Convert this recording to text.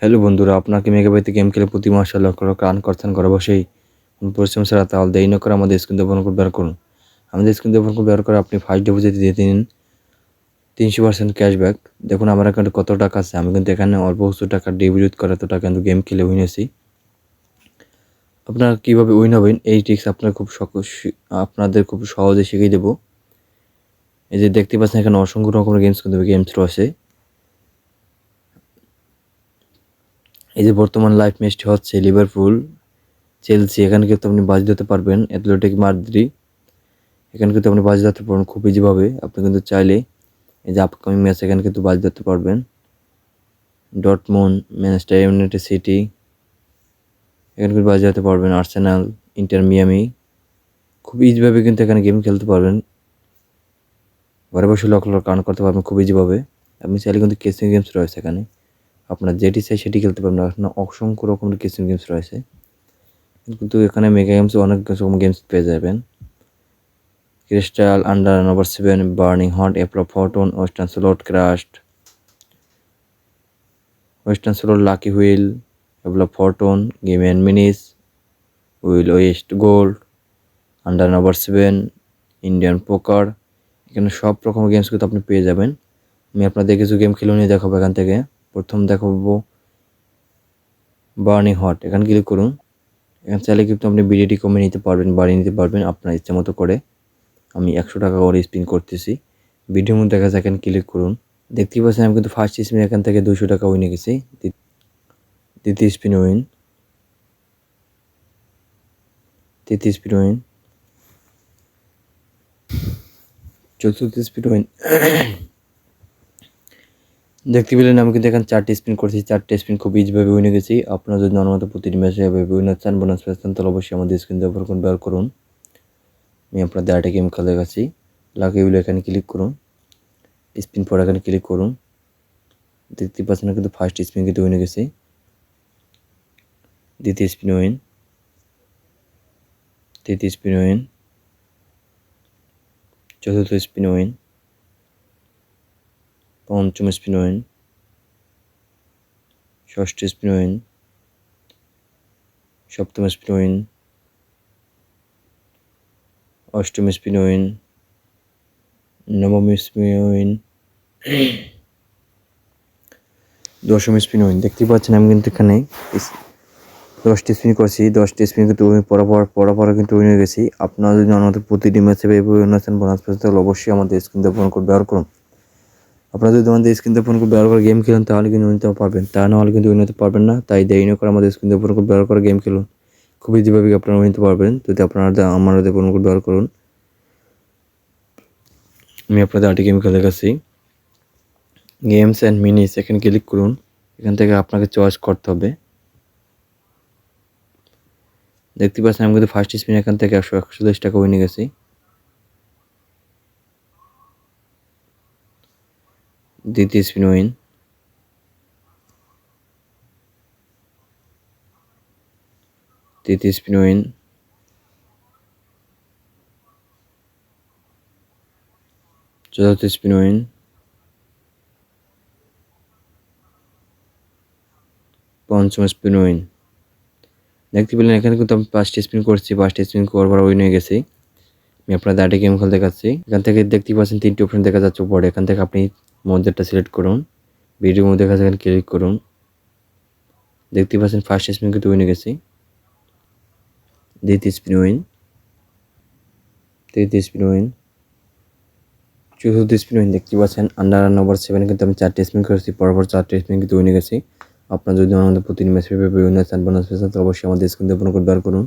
Hello বন্ধুরা, আপনার কি মেগাবাইতে গেম খেলে প্রতি মাসে লক্ষ লক্ষ রান করছেন ঘরে বসেই? কোনো পরিশ্রম ছাড়া? তাহলে দেরি না করে আমাদের স্ক্রিন দিয়ে কোড ব্যবহার করুন। আমাদের স্ক্রিন দিয়ে কোড ব্যবহার করে আপনি ফার্স্ট ডিপোজিট দিয়ে দিন 300% ক্যাশব্যাক। দেখুন আমার অ্যাকাউন্টে কত টাকা আছে। আমি কিন্তু এখানে অল্প কিছু টাকা ডিপোজিট করে এত টাকা কিন্তু গেম খেলে উইনেছি। আপনারা কীভাবে উইন হবেন এই ট্রিক্স আপনাদের খুব সহজে শিখিয়ে দেবো। এই যে দেখতে পাচ্ছেন এখানে অসংখ্য রকমের গেমস রয়েছে। এই যে বর্তমান লাইভ ম্যাচটি হচ্ছে লিভারপুল চেলসি। এখানে কিন্তু আপনি বাজি ধরতে পারবেন। অ্যাথলেটিক মাদ্রিদ এখানে কিন্তু আপনি বাজি ধরতে পারবেন খুব ইজিভাবে। আপনি কিন্তু চাইলে এই যে আপকামিং ম্যাচ এখানে কিন্তু বাজি ধরতে পারবেন। ডটমুন্ড, ম্যানচেস্টার ইউনাইটেড সিটি এখানে কিন্তু বাজি ধরতে পারবেন। আর্সেনাল, ইন্টার মিয়ামি খুব ইজিভাবে কিন্তু এখানে গেম খেলতে পারবেন। ঘরে বসে লক্ষ লক্ষ আর্ন করতে পারবেন খুব ইজিভাবে। আপনি চাইলে কিন্তু কেসিং গেমস রয়েছে এখানে। আপনার যেটি চাই সেটি খেলতে পারবেন। এখানে অসংখ্য রকমের কেসিং গেমস রয়েছে। কিন্তু এখানে মেগা গেমস অনেক রকম গেমস পেয়ে যাবেন। Crystal, under number 7, burning hot, apple fortune, western slot crust, western slot lucky wheel, apple fortune, game and minis, wheel west gold, under number 7, Indian poker. এখানে সব রকম গেমস কিন্তু আপনি পেয়ে যাবেন। আমি আপনাদের কিছু গেম খেলে নিয়ে দেখাবো এখান থেকে। প্রথম দেখাবো বার্নিং হট। এখানে ক্লিক করুন। এখানে চাইলে কিন্তু আপনি বিডিটি কমে নিতে পারবেন, বাড়িয়ে নিতে পারবেন আপনার ইচ্ছা মতো করে। আমি 100 টাকা করে স্পিন করতেছি। ভিডিওর মধ্যে দেখা যায় এখানে ক্লিক করুন। দেখতেই পাচ্ছেন আমি কিন্তু ফার্স্ট স্পিন এখান থেকে 200 টাকা উইনে গেছি। দ্বিতীয় স্পিন উইন, তৃতীয় স্পিন উইন, চতুর্থ স্পিন উইন। দেখতে পেলেন আমি কিন্তু এখানে 4টে স্পিন করছি। 4টে স্পিন খুব ইজিভাবে উইনে গেছি। আপনারা যদি আমার মতো প্রতিটি ম্যাচে এভাবে উইনার চান, বোনাস পেতে তাহলে অবশ্যই আমাদের স্ক্রিন ব্যবহার করুন। আমি আপনাদের আরেকটা গেম খেলে দেখাচ্ছি। লাকি হুইল এখানে ক্লিক করুন। স্পিন পর এখানে ক্লিক করুন। দেখতে পাচ্ছেন কিন্তু ফার্স্ট স্পিন কিন্তু উইনে গেছি। দ্বিতীয় স্পিন উইন, তৃতীয় স্পিন উইন, চতুর্থ স্পিন উইন, পঞ্চম স্পিন উইন, ষষ্ঠ স্পিন উইন, সপ্তম স্পিন উইন, অষ্টম স্পিন উইন, নবম স্পিন উইন, দশম স্পিন উইন। দেখতেই পাচ্ছেন আমি কিন্তু এখানে 10টি স্পিন করছি। 10টি স্পিন কিন্তু পরাপর কিন্তু উইন হয়ে গেছি। আপনারা যদি আমাদের প্রতিটি ম্যাচে উইন আছেন বোনাস পেতে তাহলে অবশ্যই আমাদের স্ক্রিন দিয়ে ফোন কোড ব্যবহার করুন। আপনারা যদি আমাদের স্ক্রিন দিয়ে ফোন কোড ব্যবহার করে গেম খেলেন তাহলে কিন্তু উইন নিতে পারবেন, তা নাহলে কিন্তু উইন নিতে পারবেন না। তাই দেরি না করে আমাদের স্ক্রিন দিয়ে ফোন কোড ব্যবহার করে গেম খেলুন। খুব ইজিভাবে আপনারা উইন নিতে পারবেন যদি আপনারা আমাদের ফোন কোড ব্যবহার করুন। আমি আপনাদের আরেকটি গেম খেলে দেখাচ্ছি। গেমস অ্যান্ড মিনিস এখানে ক্লিক করুন। এখান থেকে আপনাকে চয়েস করতে হবে। দেখতে পাচ্ছেন আমি কিন্তু ফার্স্ট স্পিন এখান থেকে 141 টাকা উইনে গেছি। দ্বিতীয় স্পিন উইন, তৃতীয় স্পিন উইন, চতুর্থ স্পিন উইন, পঞ্চম স্পিন উইন। দেখতে পেলেন এখানে কিন্তু আমি 5টি স্পিন করছি। 5টি স্পিন করার পর উইন হয়ে গেছি। আমি আপনাদের আরেকটি গেম খেলে দেখাচ্ছি। এখান থেকে দেখতে পাচ্ছেন 3টি অপশন দেখা যাচ্ছে উপরে। এখান থেকে আপনি মধ্যেরটা সিলেক্ট করুন। ভিডিওর মধ্যে দেখা যাচ্ছে ক্লিক করুন। দেখতে পাচ্ছেন ফার্স্ট স্পিন কিন্তু উইনে গেছি। দ্বিতীয় স্পিন উইন, তৃতীয় স্পিন উইন, চতুর্থ স্পিন উইন। দেখতে পাচ্ছেন আন্ডার নম্বর 7 কিন্তু আমি 4টে স্পিন করেছি। পরপর 4টে স্পিন কিন্তু উইনে গেছি। আপনারা যদি আমাদের প্রতিদিন ম্যাচ উইনার চান বোনাস পেতে তাহলে অবশ্যই আমাদের স্ক্রিন দিয়ে ফোন কোড ব্যবহার করুন।